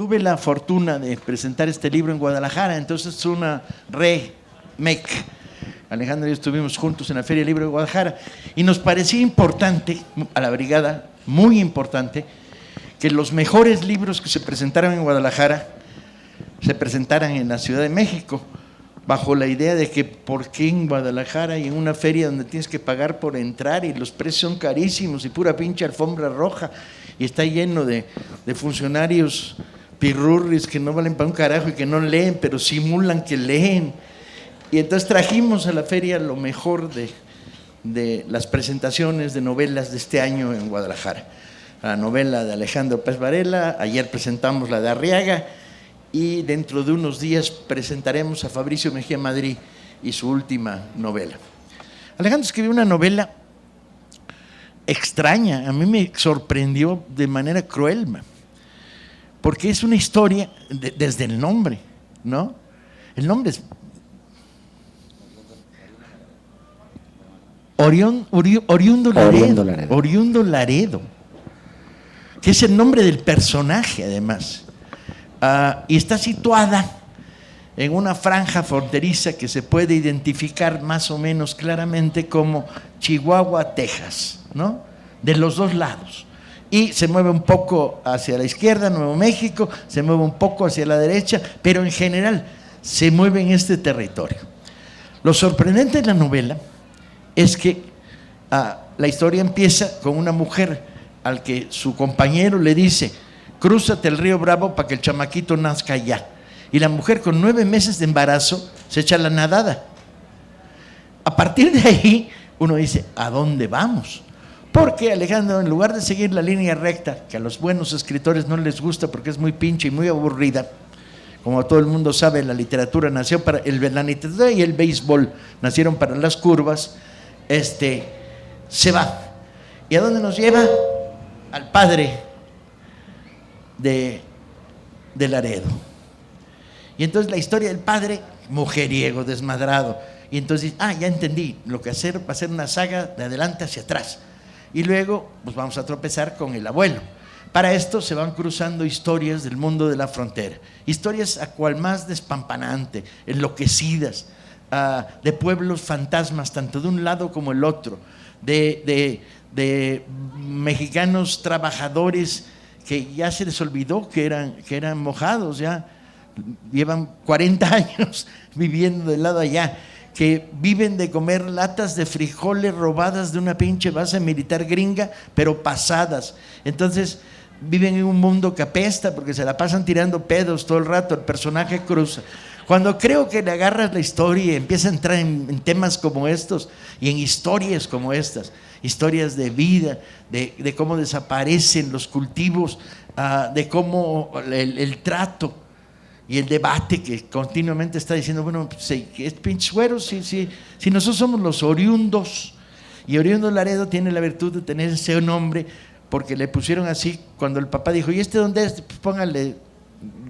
tuve la fortuna de presentar este libro en Guadalajara, entonces es una remake. Alejandro y yo estuvimos juntos en la Feria del Libro de Guadalajara y nos parecía importante, a la brigada, muy importante, que los mejores libros que se presentaran en Guadalajara se presentaran en la Ciudad de México, bajo la idea de que por qué en Guadalajara y en una feria donde tienes que pagar por entrar y los precios son carísimos y pura pinche alfombra roja y está lleno de funcionarios pirurris que no valen para un carajo y que no leen, pero simulan que leen. Y entonces trajimos a la feria lo mejor de las presentaciones de novelas de este año en Guadalajara. La novela de Alejandro Pérez Varela, ayer presentamos la de Arriaga y dentro de unos días presentaremos a Fabricio Mejía Madrid y su última novela. Alejandro escribió una novela extraña, a mí me sorprendió de manera cruel, porque es una historia desde el nombre, ¿no? El nombre es Oriundo Laredo. Oriundo Laredo, que es el nombre del personaje además. Y está situada en una franja fronteriza que se puede identificar más o menos claramente como Chihuahua, Texas, ¿no? De los dos lados. Y se mueve un poco hacia la izquierda, Nuevo México, se mueve un poco hacia la derecha, pero en general se mueve en este territorio. Lo sorprendente de la novela es que la historia empieza con una mujer al que su compañero le dice: crúzate el río Bravo para que el chamaquito nazca allá. Y la mujer con 9 meses de embarazo se echa la nadada. A partir de ahí uno dice, ¿a dónde vamos? Porque Alejandro, en lugar de seguir la línea recta, que a los buenos escritores no les gusta porque es muy pinche y muy aburrida, como todo el mundo sabe, la literatura nació para la literatura y el béisbol nacieron para las curvas, se va. ¿Y a dónde nos lleva? Al padre de Laredo. Y entonces la historia del padre, mujeriego, desmadrado. Y entonces, ya entendí, lo que hacer va a ser una saga de adelante hacia atrás. Y luego, pues vamos a tropezar con el abuelo. Para esto se van cruzando historias del mundo de la frontera. Historias a cual más despampanante, enloquecidas, de pueblos fantasmas, tanto de un lado como el otro, de mexicanos trabajadores que ya se les olvidó que eran mojados, ya llevan 40 años viviendo del lado allá, que viven de comer latas de frijoles robadas de una pinche base militar gringa, pero pasadas. Entonces viven en un mundo que apesta porque se la pasan tirando pedos todo el rato, el personaje cruza. Cuando creo que le agarras la historia y empieza a entrar en temas como estos y en historias como estas, historias de vida, de cómo desaparecen los cultivos, de cómo el trato y el debate que continuamente está diciendo, bueno, pues, es pinche güero, si nosotros somos los oriundos, y Oriundo Laredo tiene la virtud de tener ese nombre porque le pusieron así cuando el papá dijo, ¿y este dónde es? Pues póngale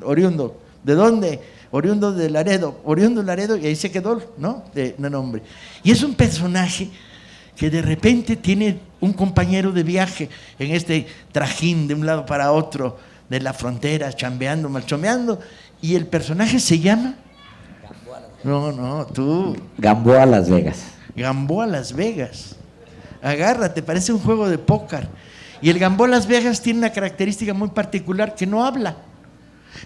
oriundo. ¿De dónde? Oriundo de Laredo, Oriundo Laredo, y ahí se quedó, ¿no? De nombre. Y es un personaje que de repente tiene un compañero de viaje en este trajín de un lado para otro de la frontera, chambeando, malchomeando, y el personaje se llama... tú. Gamboa Las Vegas. Gamboa Las Vegas. Agárrate, parece un juego de póker. Y el Gamboa Las Vegas tiene una característica muy particular, que no habla.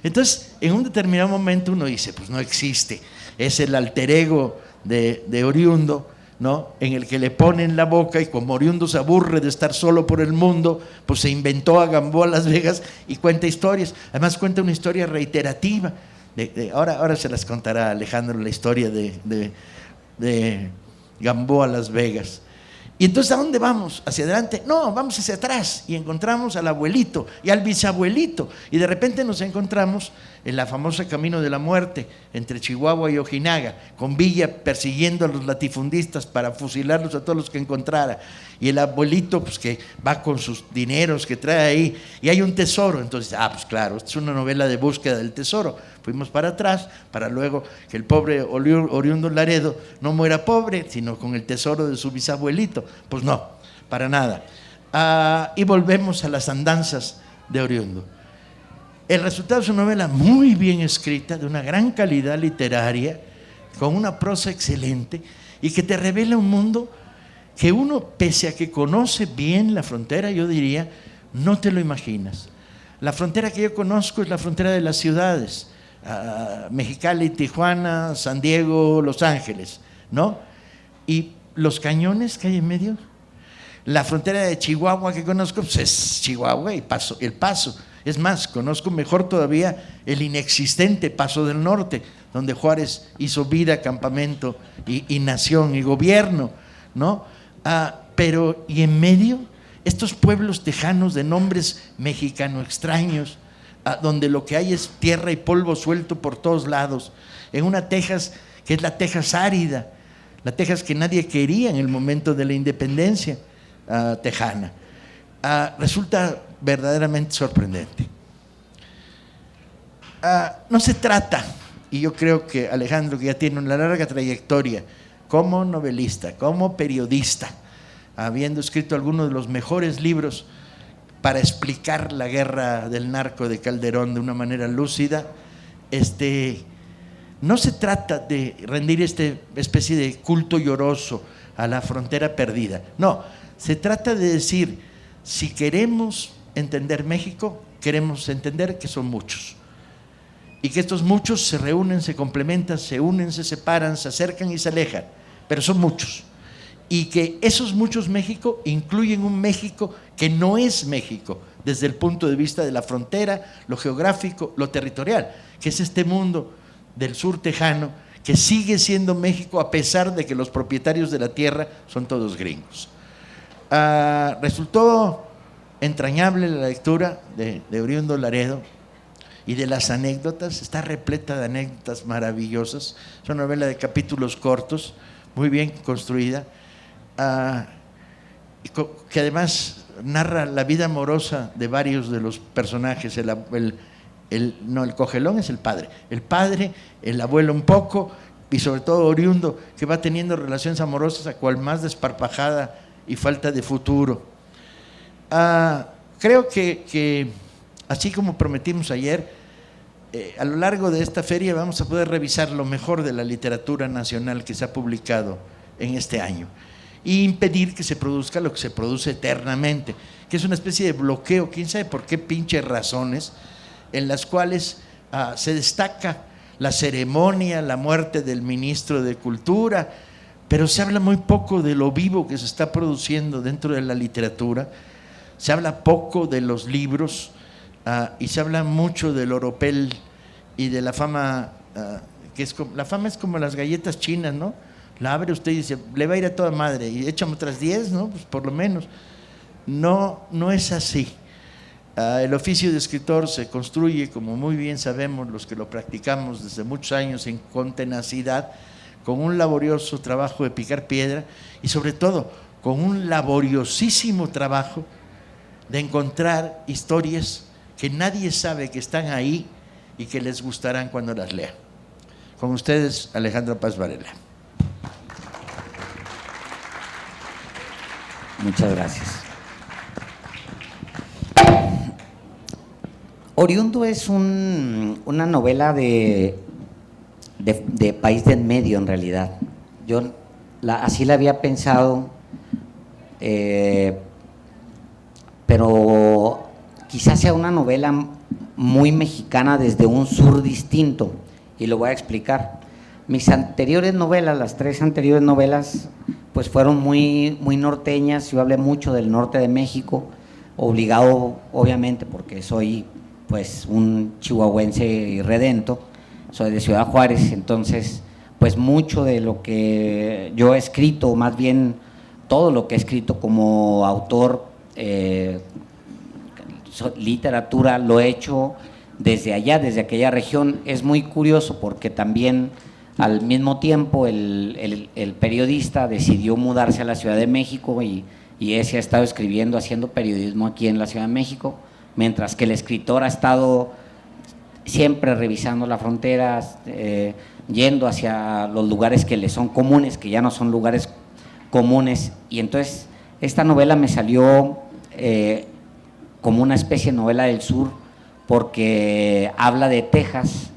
Entonces, en un determinado momento uno dice, pues no existe, es el alter ego de Oriundo, ¿no? En el que le ponen la boca y como Oriundo se aburre de estar solo por el mundo, pues se inventó a Gamboa Las Vegas y cuenta historias. Además cuenta una historia reiterativa. Ahora se las contará Alejandro la historia de Gamboa Las Vegas. Y entonces, ¿a dónde vamos? ¿Hacia adelante? No, vamos hacia atrás y encontramos al abuelito y al bisabuelito y de repente nos encontramos en la famosa Camino de la Muerte entre Chihuahua y Ojinaga, con Villa persiguiendo a los latifundistas para fusilarlos a todos los que encontrara, y el abuelito pues que va con sus dineros que trae ahí y hay un tesoro. Entonces, pues claro, esta es una novela de búsqueda del tesoro. Fuimos para atrás para luego que el pobre Oriundo Laredo no muera pobre, sino con el tesoro de su bisabuelito. Pues no, para nada. Y volvemos a las andanzas de Oriundo. El resultado es una novela muy bien escrita, de una gran calidad literaria, con una prosa excelente y que te revela un mundo que uno, pese a que conoce bien la frontera, yo diría, no te lo imaginas. La frontera que yo conozco es la frontera de las ciudades, Mexicali, Tijuana, San Diego, Los Ángeles, ¿no? Y los cañones que hay en medio. La frontera de Chihuahua que conozco pues es Chihuahua y El Paso. Es más, conozco mejor todavía el inexistente Paso del Norte, donde Juárez hizo vida, campamento y nación y gobierno, ¿no? Pero, y en medio, estos pueblos tejanos de nombres mexicano extraños, donde lo que hay es tierra y polvo suelto por todos lados, en una Texas que es la Texas árida, la Texas que nadie quería en el momento de la independencia tejana. Resulta verdaderamente sorprendente. No se trata, y yo creo que Alejandro, que ya tiene una larga trayectoria como novelista, como periodista, habiendo escrito algunos de los mejores libros para explicar la guerra del narco de Calderón de una manera lúcida, no se trata de rendir esta especie de culto lloroso a la frontera perdida. No, se trata de decir, si queremos entender México, queremos entender que son muchos. Y que estos muchos se reúnen, se complementan, se unen, se separan, se acercan y se alejan. Pero son muchos. Y que esos muchos México incluyen un México que no es México, desde el punto de vista de la frontera, lo geográfico, lo territorial, que es este mundo del sur tejano, que sigue siendo México a pesar de que los propietarios de la tierra son todos gringos. Resultó entrañable la lectura de Oriundo Laredo y de las anécdotas, está repleta de anécdotas maravillosas. Es una novela de capítulos cortos, muy bien construida, que además narra la vida amorosa de varios de los personajes. El cogelón es el padre, el abuelo un poco, y sobre todo Oriundo, que va teniendo relaciones amorosas a cual más desparpajada y falta de futuro. Creo que así como prometimos ayer, a lo largo de esta feria vamos a poder revisar lo mejor de la literatura nacional que se ha publicado en este año y impedir que se produzca lo que se produce eternamente, que es una especie de bloqueo, quién sabe por qué pinches razones, en las cuales se destaca la ceremonia, la muerte del ministro de Cultura, pero se habla muy poco de lo vivo que se está produciendo dentro de la literatura, se habla poco de los libros y se habla mucho del oropel y de la fama, la fama es como las galletas chinas, ¿no? La abre usted y dice, le va a ir a toda madre, y échame otras 10, ¿no? Pues por lo menos. No es así. El oficio de escritor se construye, como muy bien sabemos los que lo practicamos desde muchos años con tenacidad, con un laborioso trabajo de picar piedra y sobre todo con un laboriosísimo trabajo de encontrar historias que nadie sabe que están ahí y que les gustarán cuando las lean. Con ustedes, Alejandro Paz Varela. Muchas gracias. Oriundo es una novela de país del medio, en realidad. Yo así la había pensado, pero quizás sea una novela muy mexicana desde un sur distinto, y lo voy a explicar. Mis anteriores novelas, las 3 anteriores novelas, pues fueron muy norteñas. Yo hablé mucho del norte de México, obligado obviamente porque soy pues un chihuahuense irredento, soy de Ciudad Juárez, entonces pues mucho de lo que yo he escrito, más bien todo lo que he escrito como autor, literatura, lo he hecho desde allá, desde aquella región. Es muy curioso porque también al mismo tiempo el periodista decidió mudarse a la Ciudad de México y ese ha estado escribiendo, haciendo periodismo aquí en la Ciudad de México, mientras que el escritor ha estado siempre revisando la frontera, yendo hacia los lugares que le son comunes, que ya no son lugares comunes. Y entonces esta novela me salió como una especie de novela del sur, porque habla de Texas,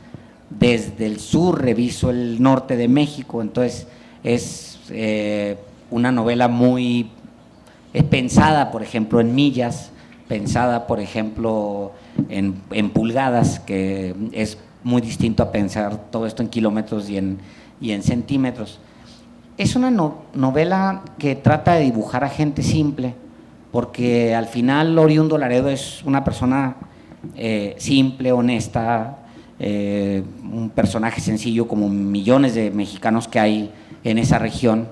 desde el sur reviso el norte de México, entonces es una novela muy pensada, por ejemplo, en millas, pensada, por ejemplo, en pulgadas, que es muy distinto a pensar todo esto en kilómetros y en centímetros. Es una novela que trata de dibujar a gente simple, porque al final Oriundo Laredo es una persona simple, honesta, un personaje sencillo como millones de mexicanos que hay en esa región,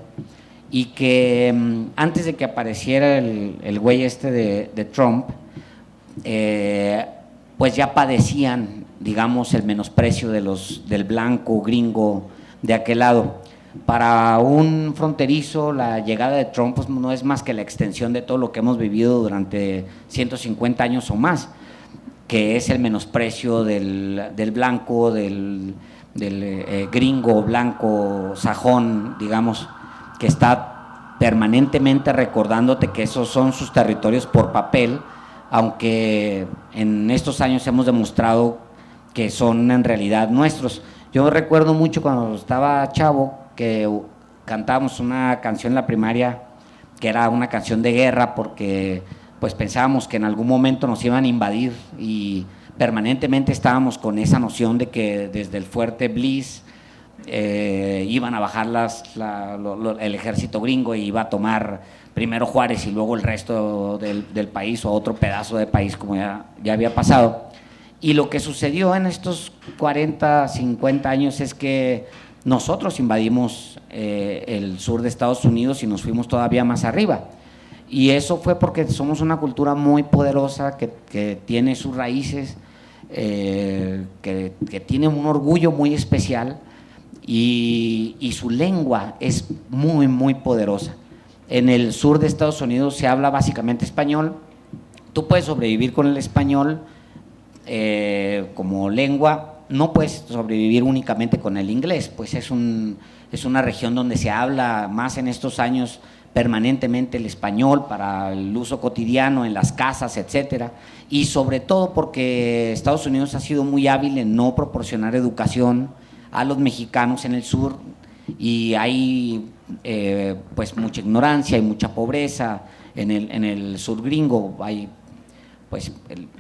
y que antes de que apareciera el güey este de Trump, pues ya padecían, digamos, el menosprecio del blanco gringo de aquel lado. Para un fronterizo, la llegada de Trump pues, no es más que la extensión de todo lo que hemos vivido durante 150 años o más, que es el menosprecio del blanco, del gringo blanco sajón, digamos, que está permanentemente recordándote que esos son sus territorios por papel, aunque en estos años hemos demostrado que son en realidad nuestros. Yo recuerdo mucho cuando estaba chavo que cantábamos una canción en la primaria que era una canción de guerra, porque pues pensábamos que en algún momento nos iban a invadir, y permanentemente estábamos con esa noción de que desde el fuerte Bliss iban a bajar el ejército gringo y iba a tomar primero Juárez y luego el resto del país, o otro pedazo de país, como ya había pasado. Y lo que sucedió en estos 40, 50 años es que nosotros invadimos el sur de Estados Unidos y nos fuimos todavía más arriba. Y eso fue porque somos una cultura muy poderosa que tiene sus raíces, que tiene un orgullo muy especial, y su lengua es muy, muy poderosa. En el sur de Estados Unidos se habla básicamente español. Tú puedes sobrevivir con el español como lengua, no puedes sobrevivir únicamente con el inglés, pues es una región donde se habla más en estos años permanentemente el español para el uso cotidiano en las casas, etcétera, y sobre todo porque Estados Unidos ha sido muy hábil en no proporcionar educación a los mexicanos en el sur, y hay pues mucha ignorancia y mucha pobreza en el sur gringo. Hay pues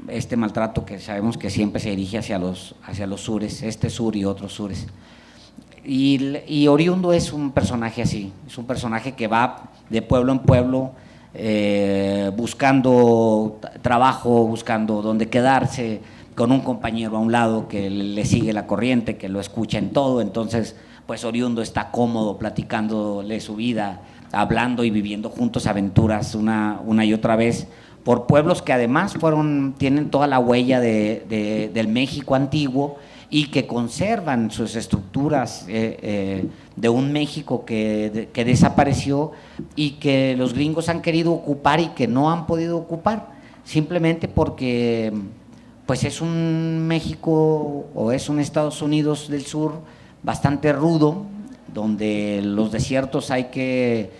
este maltrato que sabemos que siempre se dirige hacia los sures, este sur y otros sures. Y Oriundo es un personaje así, es un personaje que va de pueblo en pueblo buscando trabajo, buscando dónde quedarse, con un compañero a un lado que le sigue la corriente, que lo escucha en todo. Entonces pues Oriundo está cómodo platicándole su vida, hablando y viviendo juntos aventuras una y otra vez, por pueblos que además tienen toda la huella del México antiguo, y que conservan sus estructuras de un México que desapareció y que los gringos han querido ocupar y que no han podido ocupar, simplemente porque pues es un México, o es un Estados Unidos del sur bastante rudo, donde los desiertos hay que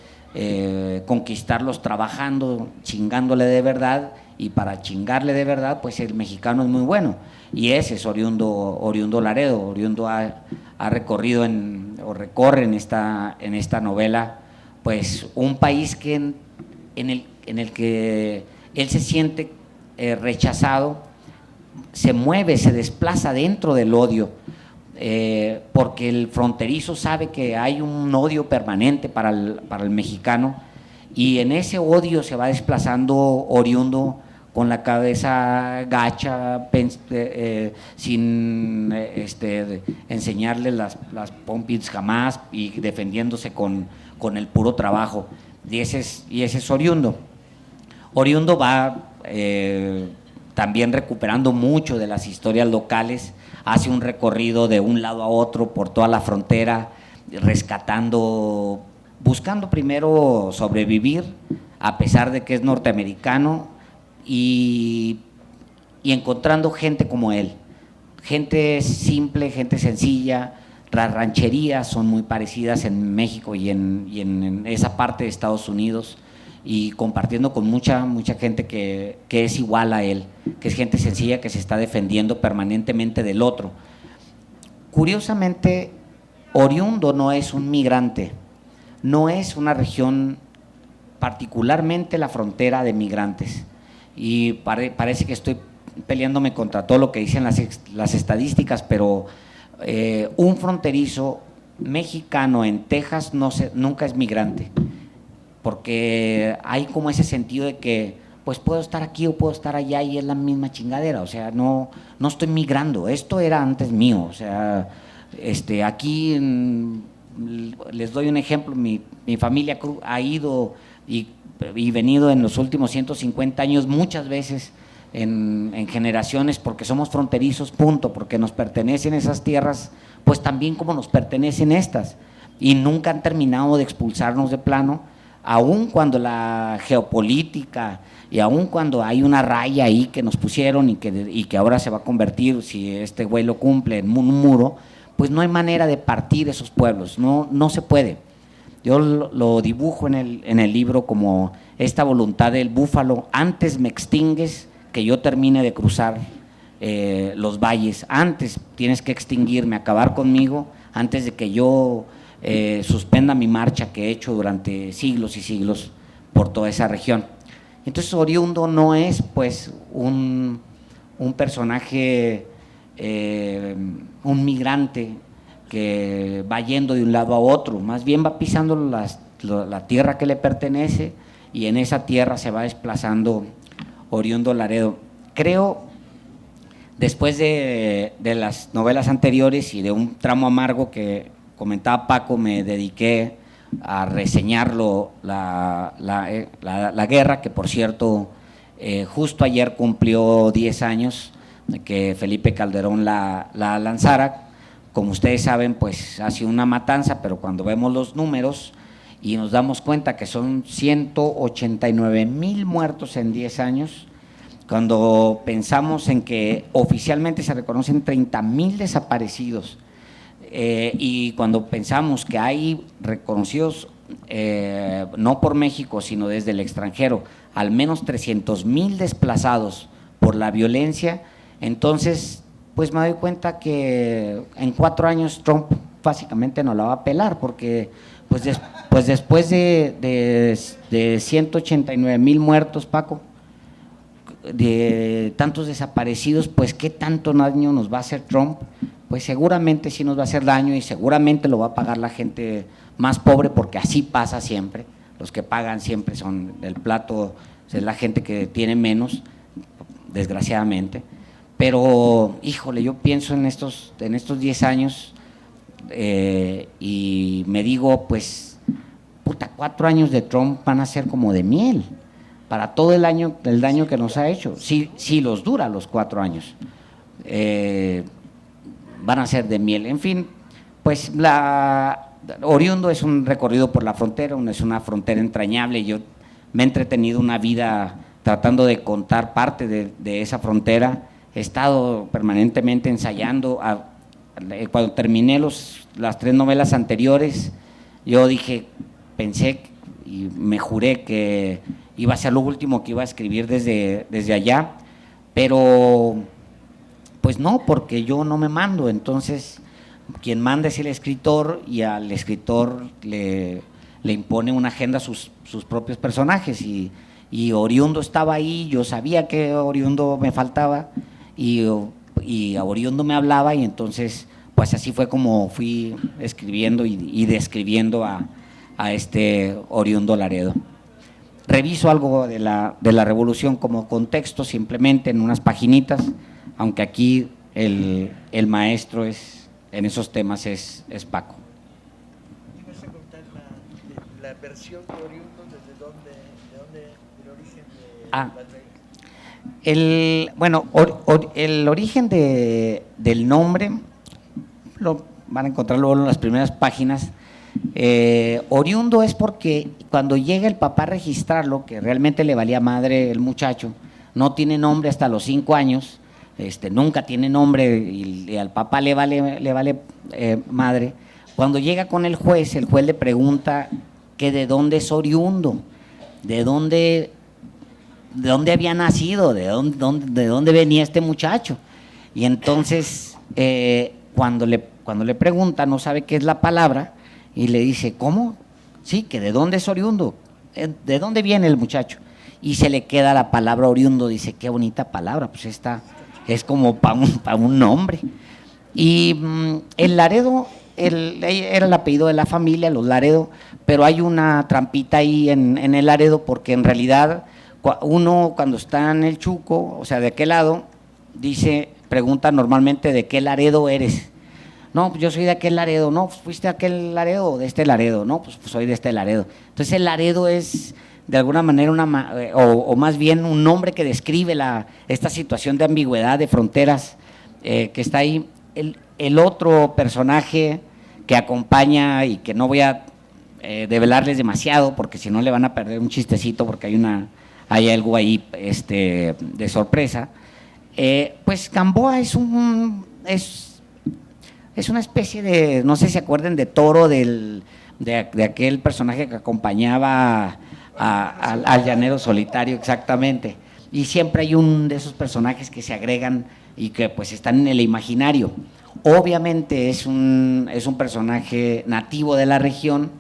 conquistarlos trabajando, chingándole de verdad, y para chingarle de verdad pues el mexicano es muy bueno, y ese es Oriundo Laredo. Oriundo ha recorrido recorre en esta novela pues un país en el que él se siente rechazado, se mueve, se desplaza dentro del odio, porque el fronterizo sabe que hay un odio permanente para el mexicano, y en ese odio se va desplazando Oriundo con la cabeza gacha, sin enseñarle las pompis jamás, y defendiéndose con el puro trabajo. Y ese es Oriundo. Oriundo va también recuperando mucho de las historias locales, hace un recorrido de un lado a otro por toda la frontera, buscando primero sobrevivir, a pesar de que es norteamericano, y encontrando gente como él, gente simple, gente sencilla. Las rancherías son muy parecidas en México y en esa parte de Estados Unidos, y compartiendo con mucha gente que es igual a él, que es gente sencilla que se está defendiendo permanentemente del otro. Curiosamente, Oriundo no es un migrante, no es una región, particularmente la frontera de migrantes, y parece que estoy peleándome contra todo lo que dicen las estadísticas, pero un fronterizo mexicano en Texas nunca es migrante, porque hay como ese sentido de que pues puedo estar aquí o puedo estar allá y es la misma chingadera, o sea, no estoy migrando, esto era antes mío, o sea, aquí les doy un ejemplo, mi familia ha ido y venido en los últimos 150 años muchas veces en generaciones, porque somos fronterizos, punto, porque nos pertenecen esas tierras, pues también como nos pertenecen estas, y nunca han terminado de expulsarnos de plano, aun cuando la geopolítica y aun cuando hay una raya ahí que nos pusieron y que ahora se va a convertir, si este güey lo cumple, en un muro, pues no hay manera de partir esos pueblos, no se puede. Yo lo dibujo en el libro como esta voluntad del búfalo: antes me extingues que yo termine de cruzar los valles, antes tienes que extinguirme, acabar conmigo, antes de que yo suspenda mi marcha que he hecho durante siglos y siglos por toda esa región. Entonces Oriundo no es pues un personaje, un migrante que va yendo de un lado a otro, más bien va pisando la tierra que le pertenece, y en esa tierra se va desplazando Oriundo Laredo. Creo, después de las novelas anteriores y de un tramo amargo que comentaba Paco, me dediqué a reseñarlo, la guerra, que por cierto justo ayer cumplió 10 años de que Felipe Calderón la lanzara. Como ustedes saben, pues ha sido una matanza, pero cuando vemos los números y nos damos cuenta que son 189,000 muertos en 10 años, cuando pensamos en que oficialmente se reconocen 30,000 desaparecidos, y cuando pensamos que hay reconocidos, no por México, sino desde el extranjero, al menos 300,000 desplazados por la violencia, entonces pues me doy cuenta que en 4 años Trump básicamente no la va a pelar, porque pues después de 189,000 muertos, Paco, de tantos desaparecidos, pues qué tanto daño nos va a hacer Trump. Pues seguramente sí nos va a hacer daño, y seguramente lo va a pagar la gente más pobre, porque así pasa siempre. Los que pagan siempre son del plato, es la gente que tiene menos, desgraciadamente. Pero, híjole, yo pienso en estos 10 años y me digo, pues, 4 años de Trump van a ser como de miel para todo el daño que nos ha hecho. Si los dura los 4 años, van a ser de miel. En fin, pues Oriundo es un recorrido por la frontera, es una frontera entrañable. Yo me he entretenido una vida tratando de contar parte de esa frontera. He estado permanentemente ensayando. Cuando terminé las 3 novelas anteriores, yo pensé y me juré que iba a ser lo último que iba a escribir desde allá, pero pues no, porque yo no me mando. Entonces quien manda es el escritor, y al escritor le impone una agenda a sus propios personajes, y Oriundo estaba ahí. Yo sabía que Oriundo me faltaba, y a Oriundo me hablaba, y entonces pues así fue como fui escribiendo y describiendo a este Oriundo Laredo. Reviso algo de la revolución como contexto, simplemente en unas paginitas, aunque aquí el maestro en esos temas es Paco. ¿Ibas a contar la versión de Oriundo, desde dónde, el origen de la el origen del nombre lo van a encontrar luego en las primeras páginas. Oriundo es porque cuando llega el papá a registrarlo, que realmente le valía madre el muchacho, no tiene nombre hasta los 5 años, nunca tiene nombre, y al papá le vale madre. Cuando llega con el juez le pregunta que de dónde es oriundo, de dónde había nacido, de dónde venía este muchacho. Y entonces, cuando le pregunta, no sabe qué es la palabra, y le dice, ¿cómo? Sí, que de dónde es oriundo, de dónde viene el muchacho. Y se le queda la palabra oriundo, dice, qué bonita palabra, pues esta es como para un nombre. Y el Laredo, era el apellido de la familia, los Laredo, pero hay una trampita ahí en el Laredo, porque en realidad uno cuando está en el Chuco, o sea, de aquel lado, pregunta normalmente de qué Laredo eres. No, pues yo soy de aquel Laredo. No, pues fuiste de aquel Laredo o de este Laredo. No, pues soy de este Laredo. Entonces el Laredo es de alguna manera o más bien un nombre que describe esta situación de ambigüedad, de fronteras que está ahí. El otro personaje que acompaña y que no voy a develarles demasiado porque si no le van a perder un chistecito porque hay algo ahí de sorpresa. Pues Gamboa es una especie de, no sé si se acuerden de Toro, de aquel personaje que acompañaba al llanero solitario, exactamente. Y siempre hay un de esos personajes que se agregan y que pues están en el imaginario. Obviamente es un personaje nativo de la región,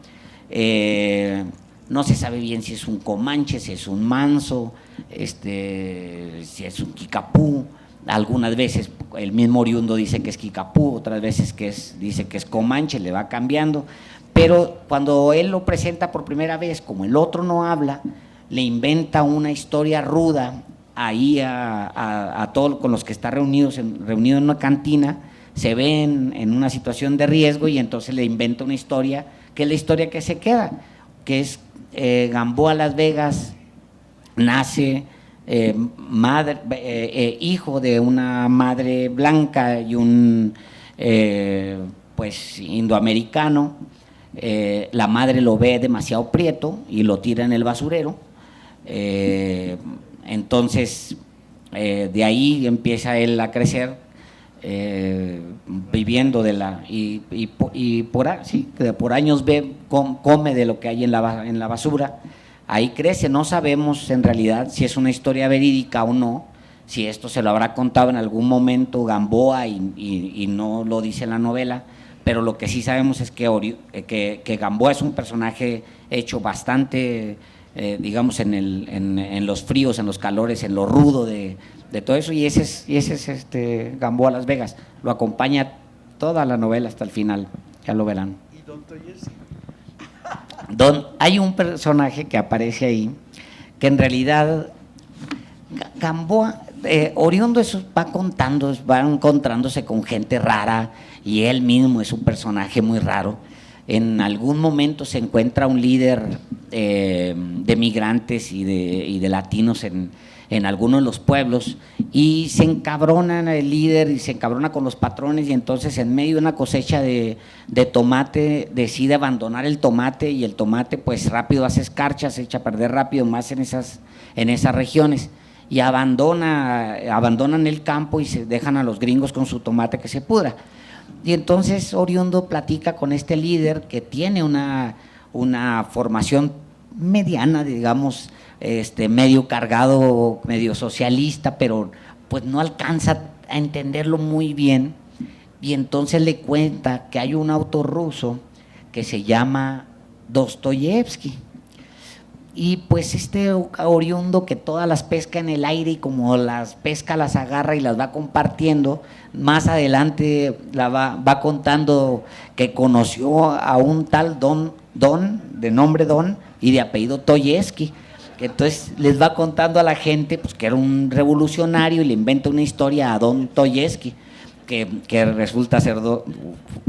no se sabe bien si es un comanche, si es un manso, si es un kikapú. Algunas veces el mismo oriundo dice que es kikapú, otras veces dice que es comanche, le va cambiando, pero cuando él lo presenta por primera vez, como el otro no habla, le inventa una historia ruda ahí a todos con los que está reunido en una cantina, se ven en una situación de riesgo y entonces le inventa una historia, que es la historia que se queda, que es Gamboa Las Vegas nace hijo de una madre blanca y un pues indoamericano. La madre lo ve demasiado prieto y lo tira en el basurero. Entonces de ahí empieza él a crecer, viviendo por años come de lo que hay en la basura. Ahí crece, no sabemos en realidad si es una historia verídica o no, si esto se lo habrá contado en algún momento Gamboa y no lo dice en la novela, pero lo que sí sabemos es que Gamboa es un personaje hecho bastante, digamos, en los fríos, en los calores, en lo rudo de todo eso, y ese es Gamboa Las Vegas. Lo acompaña toda la novela hasta el final, ya lo verán. ¿Y Don Toyes? Hay un personaje que aparece ahí, que en realidad Gamboa, oriundo va encontrándose con gente rara y él mismo es un personaje muy raro. En algún momento se encuentra un líder de migrantes y de latinos en algunos de los pueblos y se encabrona el líder y se encabrona con los patrones y entonces en medio de una cosecha de tomate decide abandonar el tomate y el tomate pues rápido hace escarcha, se echa a perder rápido más en esas regiones y abandonan el campo y se dejan a los gringos con su tomate que se pudra. Y entonces oriundo platica con este líder que tiene una formación mediana, digamos, medio cargado, medio socialista, pero pues no alcanza a entenderlo muy bien, y entonces le cuenta que hay un autor ruso que se llama Dostoyevsky, y pues oriundo que todas las pesca en el aire y como las pesca las agarra y las va compartiendo, más adelante va contando que conoció a un tal Don, de nombre Don y de apellido Toyevsky. Entonces les va contando a la gente pues, que era un revolucionario y le inventa una historia a Don Toyevsky, que resulta ser,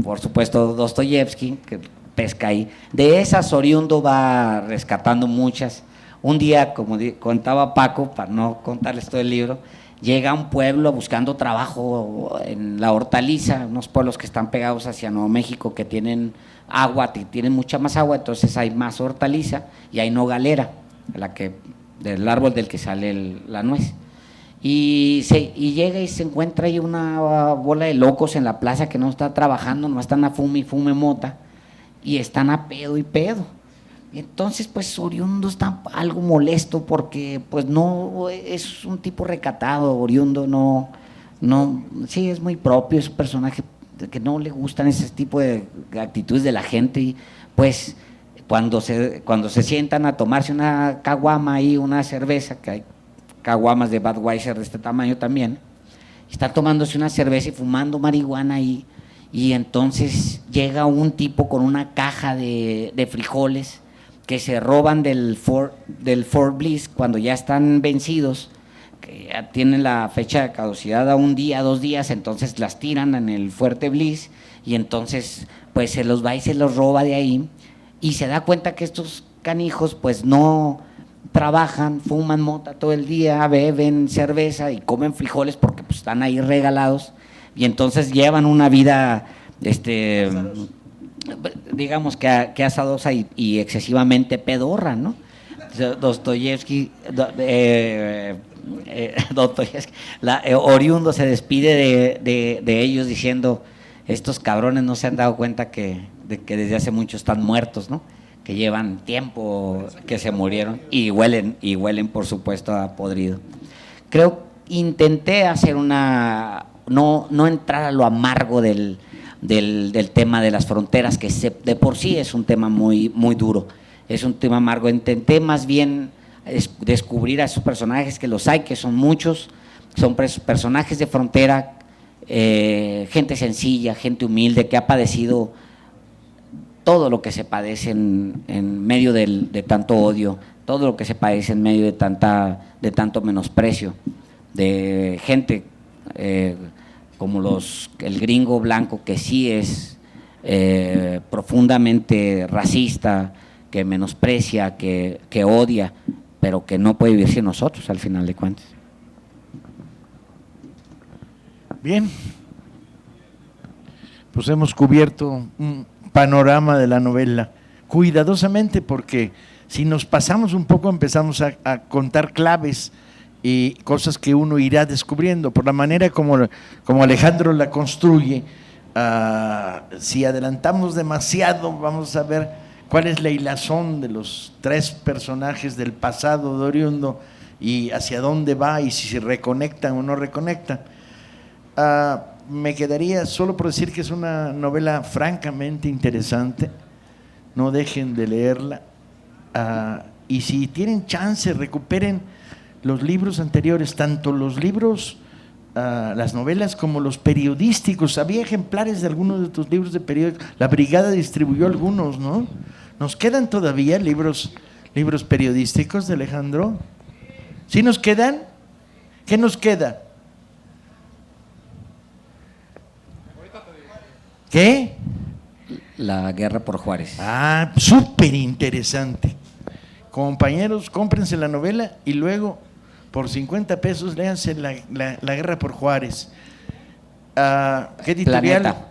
por supuesto, Dostoyevsky, que pesca ahí. De esas oriundo va rescatando muchas. Un día, como contaba Paco, para no contarles todo el libro, llega a un pueblo buscando trabajo en la Hortaliza, unos pueblos que están pegados hacia Nuevo México, que tienen agua, tienen mucha más agua, entonces hay más hortaliza y hay nogalera, del árbol del que sale la nuez. Y llega y se encuentra ahí una bola de locos en la plaza que no está trabajando, no están a fume y fume mota, y están a pedo y pedo. Entonces, pues Oriundo está algo molesto porque, pues no, es un tipo recatado, Oriundo sí, es muy propio, es un personaje que no le gustan ese tipo de actitudes de la gente y pues cuando se sientan a tomarse una caguama y una cerveza, que hay caguamas de Budweiser de este tamaño también, están tomándose una cerveza y fumando marihuana y entonces llega un tipo con una caja de frijoles que se roban del Fort Bliss cuando ya están vencidos, que ya tienen la fecha de caducidad a un día, 2 días, entonces las tiran en el Fuerte Bliss y entonces pues se los va y se los roba de ahí y se da cuenta que estos canijos pues no trabajan, fuman mota todo el día, beben cerveza y comen frijoles porque pues están ahí regalados y entonces llevan una vida digamos que azadosa y excesivamente pedorra, ¿no? Dostoyevsky, Oriundo se despide de ellos diciendo, estos cabrones no se han dado cuenta que desde hace mucho están muertos, ¿no? Que llevan tiempo que se murieron y huelen por supuesto a podrido. Intenté hacer no entrar a lo amargo del tema de las fronteras, que de por sí es un tema muy, muy duro, es un tema amargo. Intenté más bien descubrir a esos personajes, que los hay, que son muchos, son personajes de frontera, gente sencilla, gente humilde, que ha padecido todo lo que se padece en medio de tanto odio, todo lo que se padece en medio de tanto menosprecio, de gente como el gringo blanco, que sí es profundamente racista, que menosprecia, que odia, pero que no puede vivir sin nosotros al final de cuentas. Bien, pues hemos cubierto un panorama de la novela cuidadosamente, porque si nos pasamos un poco empezamos a contar claves y cosas que uno irá descubriendo por la manera como Alejandro la construye. Si adelantamos demasiado vamos a ver cuál es la hilazón de los 3 personajes del pasado de Oriundo y hacia dónde va y si se reconectan o no reconectan. Me quedaría solo por decir que es una novela francamente interesante, no dejen de leerla, y si tienen chance recuperen los libros anteriores, tanto los libros, las novelas como los periodísticos. Había ejemplares de algunos de tus libros de periódico, la Brigada distribuyó algunos, ¿no? ¿Nos quedan todavía libros periodísticos de Alejandro? ¿Sí nos quedan? ¿Qué nos queda? ¿Qué? La guerra por Juárez. Súper interesante. Compañeros, cómprense la novela y luego por 50 pesos léanse la guerra por Juárez. ¿Qué editorial? Planeta.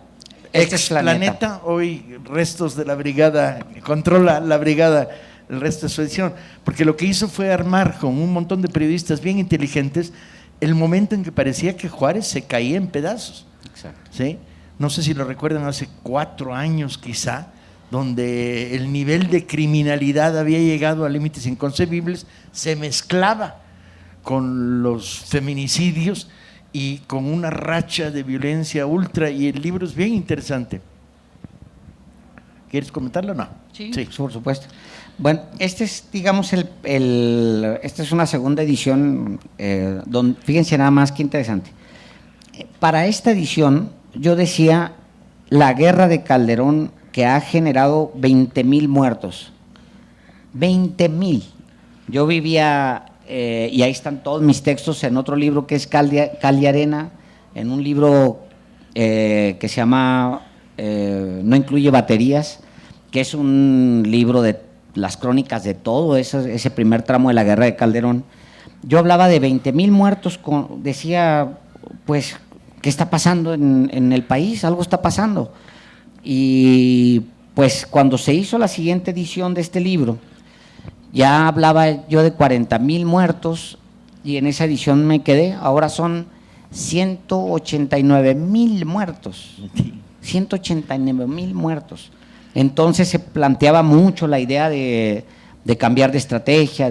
Planeta. Hoy restos de la brigada, controla la brigada el resto de su edición, porque lo que hizo fue armar con un montón de periodistas bien inteligentes el momento en que parecía que Juárez se caía en pedazos. Exacto. ¿Sí? No sé si lo recuerdan, hace 4 años quizá, donde el nivel de criminalidad había llegado a límites inconcebibles, se mezclaba con los feminicidios y con una racha de violencia ultra, y el libro es bien interesante. ¿Quieres comentarlo o no? Sí, por supuesto. Bueno, este es, digamos, esta es una segunda edición, donde, fíjense nada más qué interesante. Para esta edición, yo decía, la guerra de Calderón, que ha generado 20,000 muertos. 20,000. Yo vivía, y ahí están todos mis textos, en otro libro que es Cal y Arena, en un libro que se llama No incluye baterías, que es un libro de las crónicas de todo ese primer tramo de la guerra de Calderón. Yo hablaba de 20,000 muertos, decía, pues, ¿qué está pasando en el país? Algo está pasando. Y pues cuando se hizo la siguiente edición de este libro, ya hablaba yo de 40,000 muertos y en esa edición me quedé. Ahora son 189,000 muertos. 189,000 muertos. Entonces se planteaba mucho la idea de cambiar de estrategia,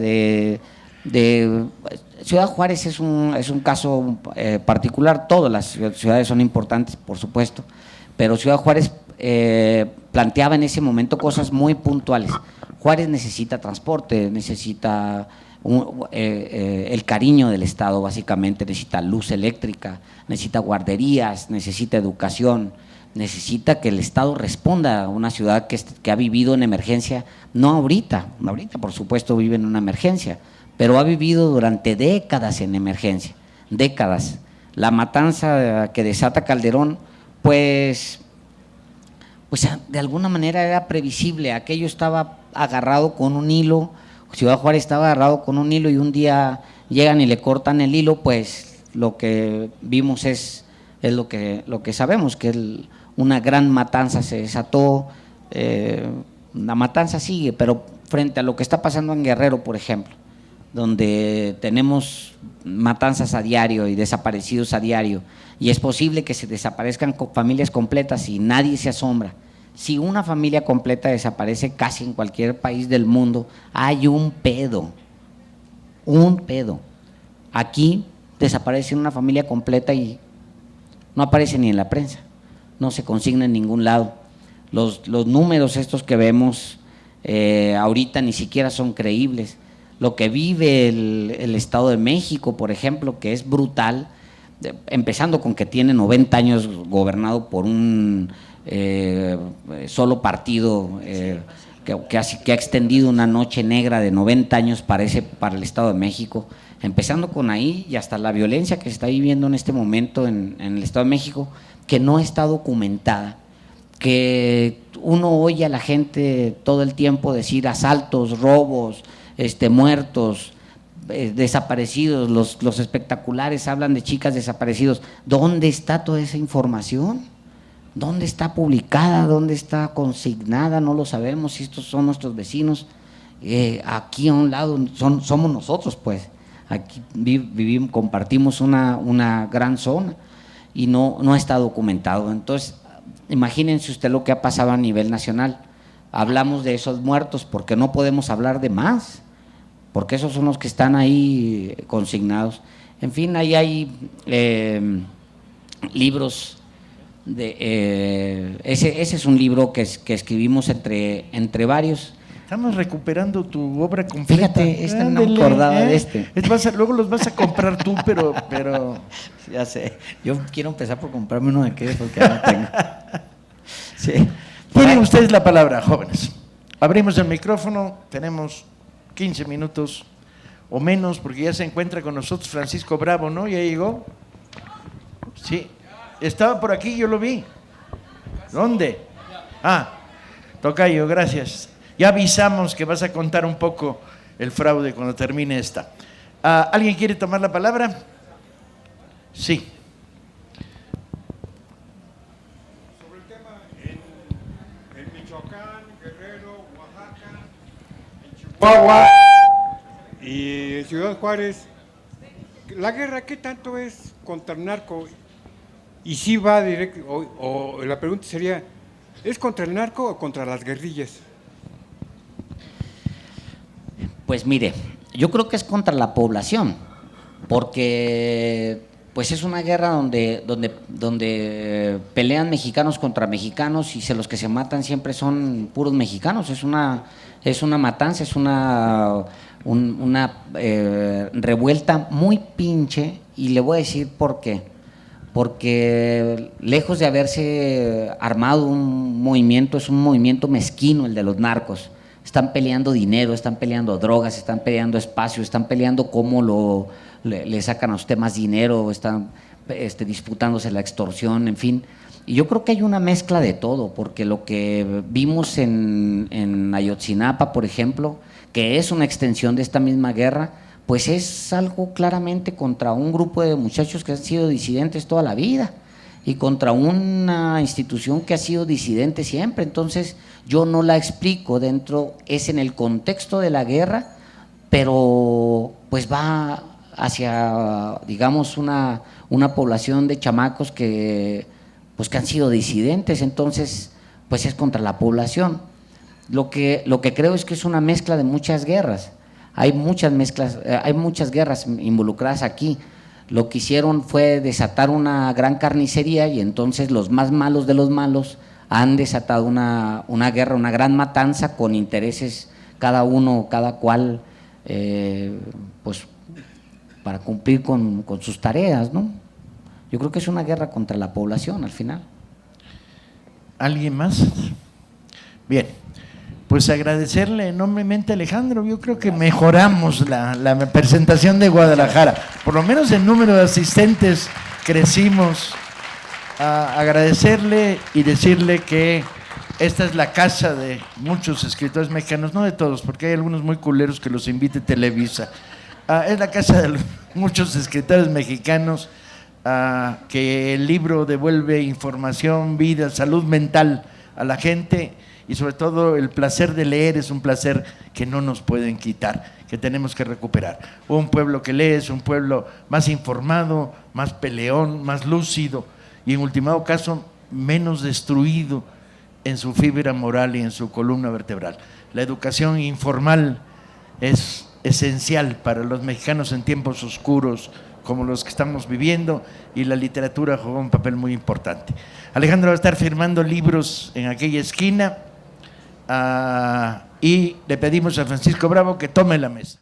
Ciudad Juárez es un caso particular, todas las ciudades son importantes, por supuesto, pero Ciudad Juárez planteaba en ese momento cosas muy puntuales. Juárez necesita transporte, necesita el cariño del Estado, básicamente, necesita luz eléctrica, necesita guarderías, necesita educación, necesita que el Estado responda a una ciudad que ha vivido en emergencia, no ahorita por supuesto vive en una emergencia, pero ha vivido durante décadas en emergencia, décadas. La matanza que desata Calderón, pues de alguna manera era previsible, aquello estaba agarrado con un hilo, Ciudad Juárez estaba agarrado con un hilo y un día llegan y le cortan el hilo, pues lo que vimos es lo que sabemos, que una gran matanza se desató, la matanza sigue, pero frente a lo que está pasando en Guerrero, por ejemplo, donde tenemos matanzas a diario y desaparecidos a diario, y es posible que se desaparezcan familias completas y nadie se asombra. Si una familia completa desaparece casi en cualquier país del mundo, hay un pedo. Aquí desaparece una familia completa y no aparece ni en la prensa, no se consigna en ningún lado. Los números estos que vemos ahorita ni siquiera son creíbles. Lo que vive el Estado de México, por ejemplo, que es brutal, empezando con que tiene 90 años gobernado por un solo partido que ha extendido una noche negra de 90 años para el Estado de México, empezando con ahí y hasta la violencia que se está viviendo en este momento en el Estado de México, que no está documentada, que uno oye a la gente todo el tiempo decir asaltos, robos, muertos, desaparecidos, los espectaculares hablan de chicas desaparecidos. ¿Dónde está toda esa información? ¿Dónde está publicada? ¿Dónde está consignada? No lo sabemos. Si estos son nuestros vecinos, aquí a un lado somos nosotros, pues. Aquí vivimos, compartimos una gran zona y no está documentado. Entonces, imagínense usted lo que ha pasado a nivel nacional. Hablamos de esos muertos porque no podemos hablar de más, porque esos son los que están ahí consignados. En fin, ahí hay libros. Ese es un libro que escribimos entre varios. Estamos recuperando tu obra completa. Fíjate, no me acordaba de Luego los vas a comprar tú, pero… Ya sé, yo quiero empezar por comprarme uno de aquellos porque ya no tengo. Sí. Tienen ustedes la palabra, jóvenes. Abrimos el micrófono, tenemos 15 minutos o menos, porque ya se encuentra con nosotros Francisco Bravo, ¿no? ¿Ya llegó? Sí. Estaba por aquí, yo lo vi. ¿Dónde? Tocayo, gracias. Ya avisamos que vas a contar un poco el fraude cuando termine esta. ¿Alguien quiere tomar la palabra? Sí. Sobre el tema en Michoacán, Guerrero, Oaxaca, en Chihuahua y en Ciudad Juárez, ¿la guerra qué tanto es contra el narco? Y si va directo, o la pregunta sería, ¿es contra el narco o contra las guerrillas? Pues mire, yo creo que es contra la población, porque pues es una guerra donde pelean mexicanos contra mexicanos y los que se matan siempre son puros mexicanos. Es una matanza, es una revuelta muy pinche, y le voy a decir por qué. Porque lejos de haberse armado un movimiento, es un movimiento mezquino el de los narcos. Están peleando dinero, están peleando drogas, están peleando espacio, están peleando cómo le sacan a usted más dinero, están disputándose la extorsión, en fin. Y yo creo que hay una mezcla de todo, porque lo que vimos en Ayotzinapa, por ejemplo, que es una extensión de esta misma guerra, pues es algo claramente contra un grupo de muchachos que han sido disidentes toda la vida y contra una institución que ha sido disidente siempre. Entonces yo no la explico es en el contexto de la guerra, pero pues va hacia, digamos, una población de chamacos que han sido disidentes. Entonces pues es contra la población. Lo que creo es que es una mezcla de muchas guerras. Hay muchas mezclas, hay muchas guerras involucradas aquí. Lo que hicieron fue desatar una gran carnicería y entonces los más malos de los malos han desatado una guerra, una gran matanza con intereses cada uno, cada cual, pues para cumplir con sus tareas, ¿no? Yo creo que es una guerra contra la población al final. ¿Alguien más? Bien, pues agradecerle enormemente a Alejandro. Yo creo que mejoramos la presentación de Guadalajara. Por lo menos el número de asistentes crecimos. Agradecerle y decirle que esta es la casa de muchos escritores mexicanos, no de todos, porque hay algunos muy culeros que los invite Televisa. Es la casa de muchos escritores mexicanos, que el libro devuelve información, vida, salud mental a la gente, y sobre todo el placer de leer es un placer que no nos pueden quitar, que tenemos que recuperar. Un pueblo que lee es un pueblo más informado, más peleón, más lúcido y en último caso menos destruido en su fibra moral y en su columna vertebral. La educación informal es esencial para los mexicanos en tiempos oscuros como los que estamos viviendo, y la literatura juega un papel muy importante. Alejandro va a estar firmando libros en aquella esquina, y le pedimos a Francisco Bravo que tome la mesa.